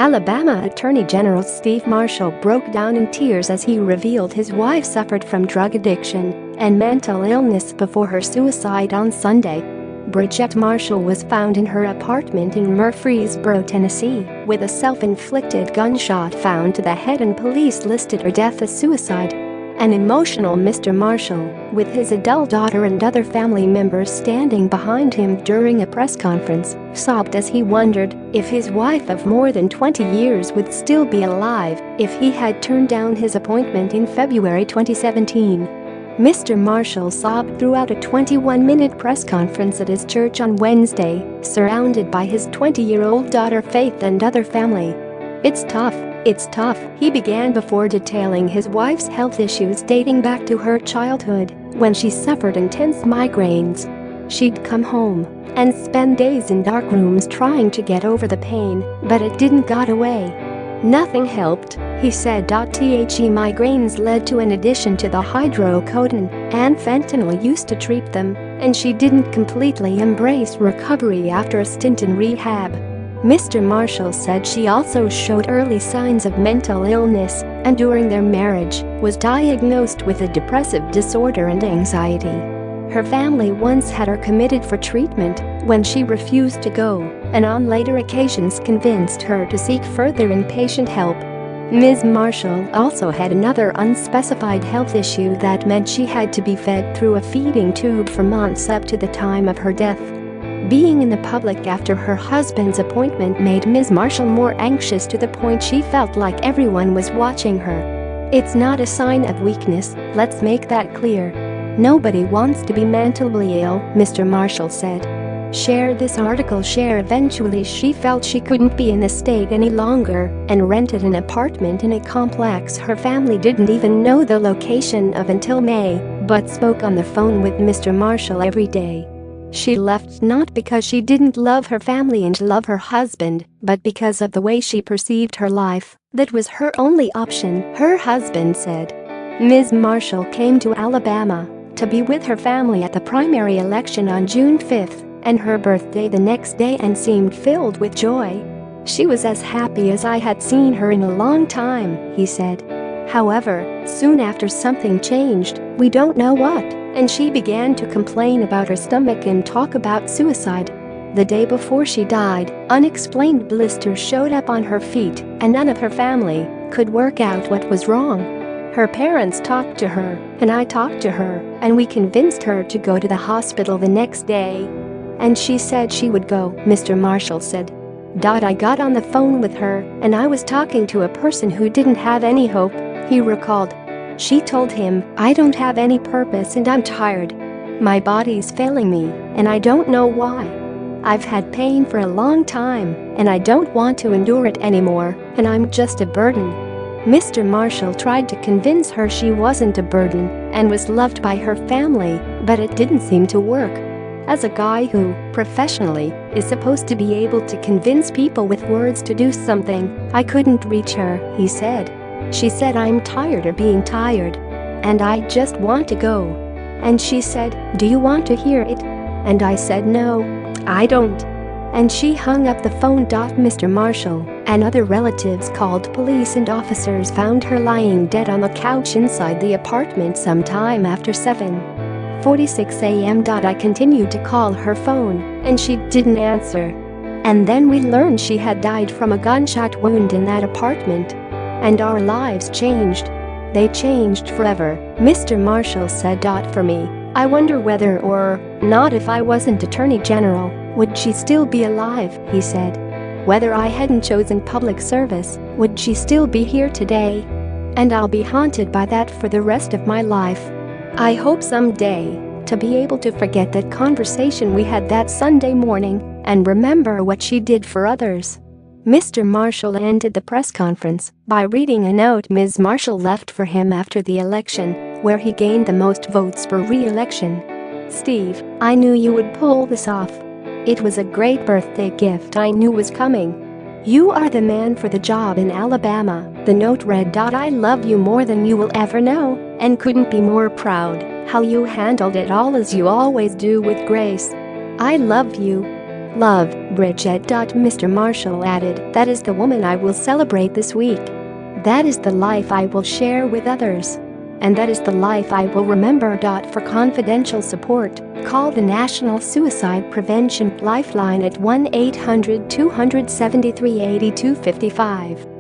Alabama Attorney General Steve Marshall broke down in tears as he revealed his wife suffered from drug addiction and mental illness before her suicide on Sunday. Bridgette Marshall was found in her apartment in Murfreesboro, Tennessee, with a self-inflicted gunshot found to the head, and police listed her death as suicide. An emotional Mr. Marshall, with his adult daughter and other family members standing behind him during a press conference, sobbed as he wondered if his wife of more than 20 years would still be alive if he had turned down his appointment in February 2017. Mr. Marshall sobbed throughout a 21-minute press conference at his church on Wednesday, surrounded by his 20-year-old daughter Faith and other family. It's tough, he began before detailing his wife's health issues dating back to her childhood, when she suffered intense migraines. She'd come home and spend days in dark rooms trying to get over the pain, but it didn't go away. Nothing helped, he said. The migraines led to an addition to the hydrocodone and fentanyl used to treat them, and she didn't completely embrace recovery after a stint in rehab. Mr. Marshall said she also showed early signs of mental illness and during their marriage was diagnosed with a depressive disorder and anxiety. Her family once had her committed for treatment when she refused to go, and on later occasions convinced her to seek further inpatient help. Ms. Marshall also had another unspecified health issue that meant she had to be fed through a feeding tube for months up to the time of her death. Being in the public after her husband's appointment made Ms. Marshall more anxious to the point she felt like everyone was watching her. It's not a sign of weakness, let's make that clear. Nobody wants to be mentally ill, Mr. Marshall said. Share this article. Eventually she felt she couldn't be in the state any longer and rented an apartment in a complex her family didn't even know the location of until May, but spoke on the phone with Mr. Marshall every day. She left not because she didn't love her family and love her husband, but because of the way she perceived her life. That was her only option, her husband said. Ms. Marshall came to Alabama to be with her family at the primary election on June 5th and her birthday the next day and seemed filled with joy. She was as happy as I had seen her in a long time, he said. However, soon after something changed, we don't know what, and she began to complain about her stomach and talk about suicide. The day before she died, unexplained blisters showed up on her feet, and none of her family could work out what was wrong. Her parents talked to her, and I talked to her, and we convinced her to go to the hospital the next day. And she said she would go, Mr. Marshall said. I got on the phone with her, and I was talking to a person who didn't have any hope, he recalled. She told him, I don't have any purpose and I'm tired. My body's failing me, and I don't know why. I've had pain for a long time, and I don't want to endure it anymore, and I'm just a burden. Mr. Marshall tried to convince her she wasn't a burden and was loved by her family, but it didn't seem to work. As a guy who, professionally, is supposed to be able to convince people with words to do something, I couldn't reach her, he said. She said, I'm tired of being tired. And I just want to go. And she said, do you want to hear it? And I said, no, I don't. And she hung up the phone. Mr. Marshall and other relatives called police, and officers found her lying dead on the couch inside the apartment sometime after 7:46 a.m. I continued to call her phone, and she didn't answer. And then we learned she had died from a gunshot wound in that apartment. And our lives changed. They changed forever, Mr. Marshall said. For me, I wonder whether or not if I wasn't Attorney General, would she still be alive, he said. Whether I hadn't chosen public service, would she still be here today? And I'll be haunted by that for the rest of my life. I hope someday to be able to forget that conversation we had that Sunday morning and remember what she did for others. Mr. Marshall ended the press conference by reading a note Ms. Marshall left for him after the election, where he gained the most votes for re-election. Steve, I knew you would pull this off. It was a great birthday gift I knew was coming. You are the man for the job in Alabama, the note read. I love you more than you will ever know, and couldn't be more proud how you handled it all as you always do with grace. I love you. Love, Bridget. Mr. Marshall added, that is the woman I will celebrate this week. That is the life I will share with others. And that is the life I will remember. For confidential support, call the National Suicide Prevention Lifeline at 1-800-273-8255.